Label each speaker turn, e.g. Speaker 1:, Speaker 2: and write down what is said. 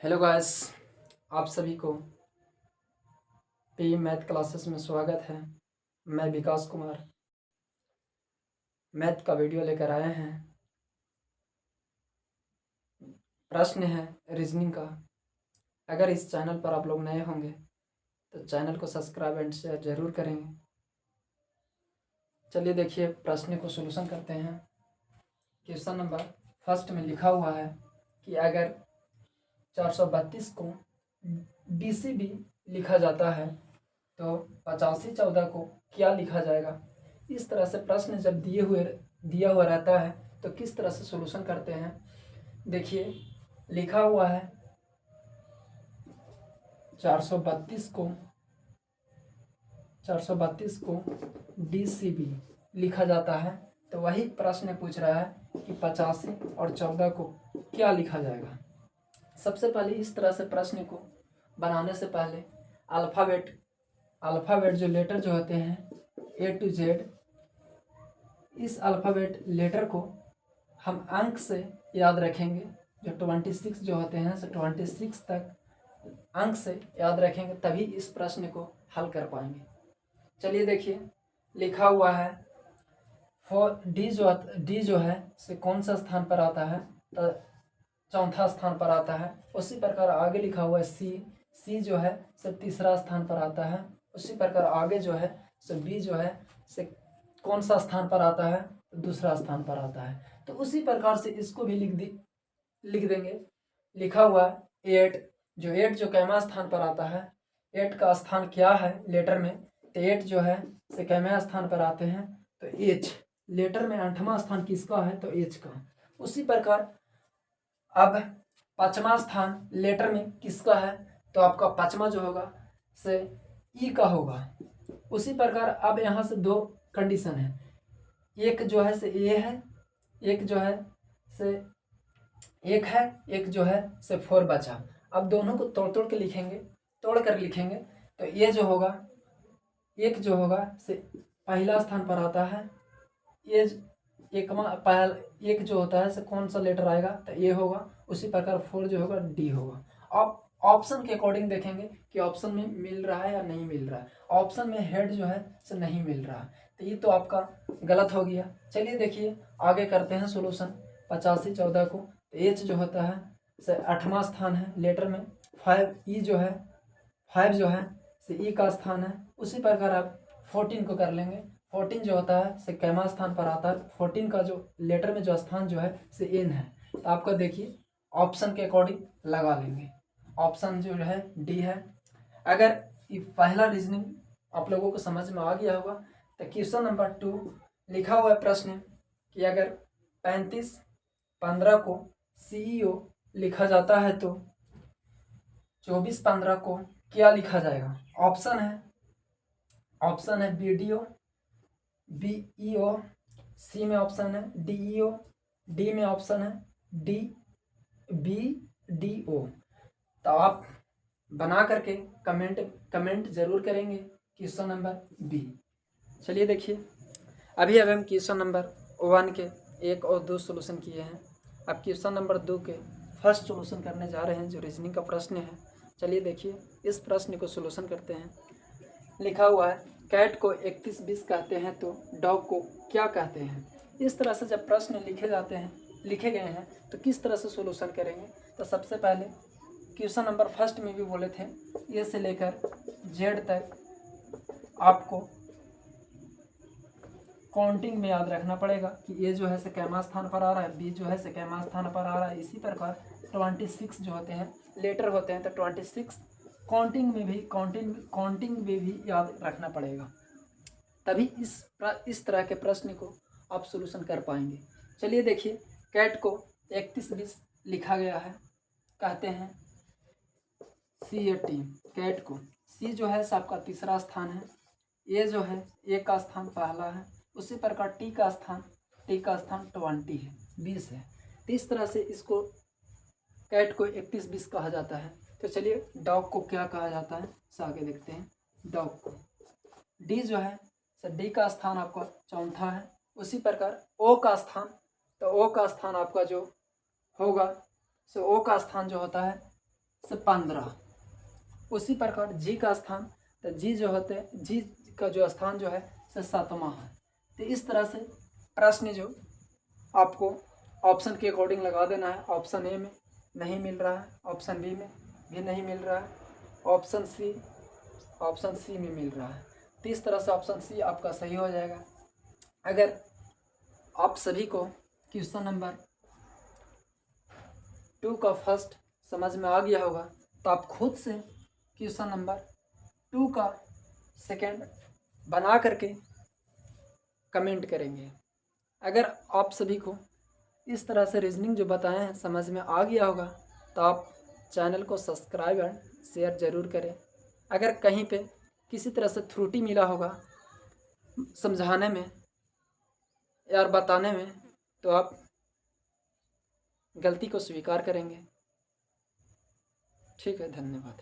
Speaker 1: Hello guys, आप सभी को पी मैथ क्लासेस में स्वागत है। मैं विकास कुमार मैथ का वीडियो लेकर आए हैं। प्रश्न है रीजनिंग का। अगर इस चैनल पर आप लोग नए होंगे तो चैनल को सब्सक्राइब एंड शेयर जरूर करेंगे। चलिए देखिए, प्रश्न को सोल्यूशन करते हैं। क्वेश्चन नंबर फर्स्ट में लिखा हुआ है कि अगर 432 को BCB लिखा जाता है तो 8514 को क्या लिखा जाएगा। इस तरह से प्रश्न जब दिया हुआ रहता है तो किस तरह से सॉल्यूशन करते हैं। देखिए, लिखा हुआ है 432 को DCB लिखा जाता है, तो वही प्रश्न पूछ रहा है कि 85 और 14 को क्या लिखा जाएगा। सबसे पहले इस तरह से प्रश्न को बनाने से पहले अल्फ़ाबेट जो लेटर जो होते हैं A to Z, इस अल्फ़ाबेट लेटर को हम अंक से याद रखेंगे। जो 26 जो होते हैं 26 तक अंक से याद रखेंगे, तभी इस प्रश्न को हल कर पाएंगे। चलिए देखिए, लिखा हुआ है फॉर डी जो है से कौन सा स्थान पर आता है, तो चौथा स्थान पर आता है। उसी प्रकार आगे लिखा हुआ है सी जो है से तीसरा स्थान पर आता है। उसी प्रकार आगे जो है से बी जो है से कौन सा स्थान पर आता है, तो दूसरा स्थान पर आता है। तो उसी प्रकार से इसको भी लिख देंगे। लिखा हुआ 8 जो कैमा स्थान पर आता है। 8 का स्थान क्या है लेटर में, तो 8 जो है से कैमा स्थान पर आते हैं, तो H लेटर में 8वां स्थान किसका है, तो H का। उसी प्रकार अब 5वां स्थान लेटर में किसका है, तो आपका 5वां जो होगा से E का होगा। उसी प्रकार अब यहाँ से दो कंडीशन है, एक जो है से A है, एक जो है से एक है, एक जो है से 4 बचा। अब दोनों को तोड़ कर लिखेंगे, तो ये जो होगा एक जो होगा से पहला स्थान पर आता है। ये एक जो होता है से कौन सा लेटर आएगा, तो ये होगा। उसी प्रकार 4 जो होगा D होगा। अब ऑप्शन के अकॉर्डिंग देखेंगे कि ऑप्शन में मिल रहा है या नहीं मिल रहा है। ऑप्शन में हेड जो है से नहीं मिल रहा है, तो ये तो आपका गलत हो गया। चलिए देखिए, आगे करते हैं सोल्यूशन। 85 14 को, तो H जो होता है से 8वां स्थान है लेटर में। 5 जो है से E का स्थान है। उसी प्रकार आप 14 को कर लेंगे। 14 जो होता है से कैमा स्थान पर आता है। 14 का जो लेटर में जो स्थान जो है से N है। तो आपका देखिए ऑप्शन के अकॉर्डिंग लगा लेंगे। ऑप्शन जो है D है। अगर ये पहला रीजनिंग आप लोगों को समझ में आ गया होगा, तो क्वेश्चन नंबर 2 लिखा हुआ है प्रश्न कि अगर 35 15 को CEO लिखा जाता है तो 24 15 को क्या लिखा जाएगा। ऑप्शन है BDO, BEO, C में ऑप्शन है DEO, D में ऑप्शन है BDO। तो आप बना करके कमेंट जरूर करेंगे क्वेश्चन नंबर B। चलिए देखिए, अभी हम क्वेश्चन नंबर 1 के 1 और 2 सोल्यूशन किए हैं। अब क्वेश्चन नंबर 2 के फर्स्ट सोल्यूशन करने जा रहे हैं, जो रीजनिंग का प्रश्न है। चलिए देखिए, इस प्रश्न को सोल्यूशन करते हैं। लिखा हुआ है कैट को 31 20 कहते हैं तो डॉग को क्या कहते हैं। इस तरह से जब प्रश्न लिखे गए हैं तो किस तरह से सोल्यूशन करेंगे। तो सबसे पहले क्वेश्चन नंबर फर्स्ट में भी बोले थे, ए से लेकर जेड तक आपको काउंटिंग में याद रखना पड़ेगा कि ए जो है से कैमा स्थान पर आ रहा है, बी जो है से कैमा स्थान पर आ रहा है। इसी प्रकार 26 जो होते हैं लेटर होते हैं, तो 26 काउंटिंग में भी याद रखना पड़ेगा, तभी इस तरह के प्रश्न को आप सोल्यूशन कर पाएंगे। चलिए देखिए, कैट को 31 20 लिखा गया है, कहते हैं CAT। कैट को C जो है आपका तीसरा स्थान है, ए जो है ए का स्थान पहला है। उसी प्रकार टी का स्थान 20 है, 20 है। तो इस तरह से इसको कैट को 31 20 कहा जाता है। तो चलिए डॉग को क्या कहा जाता है, से आगे देखते हैं। डॉग को डी जो है सर डी का स्थान आपका चौथा है। उसी प्रकार ओ का स्थान, तो ओ का स्थान आपका जो होगा सो ओ का स्थान जो होता है से 15। उसी प्रकार जी का स्थान, तो जी जो होते हैं, जी का जो स्थान जो है से 7वां है। तो इस तरह से प्रश्न जो आपको ऑप्शन के अकॉर्डिंग लगा देना है। ऑप्शन ए में नहीं मिल रहा है, ऑप्शन बी में भी नहीं मिल रहा है, ऑप्शन सी में मिल रहा है। तो इस तरह से ऑप्शन सी आपका सही हो जाएगा। अगर आप सभी को क्वेश्चन नंबर 2 का फर्स्ट समझ में आ गया होगा, तो आप खुद से क्वेश्चन नंबर 2 का सेकंड बना करके कमेंट करेंगे। अगर आप सभी को इस तरह से रीजनिंग जो बताए हैं समझ में आ गया होगा, तो आप चैनल को सब्सक्राइब एंड शेयर ज़रूर करें। अगर कहीं पे किसी तरह से त्रुटि मिला होगा समझाने में या बताने में, तो आप गलती को स्वीकार करेंगे। ठीक है, धन्यवाद।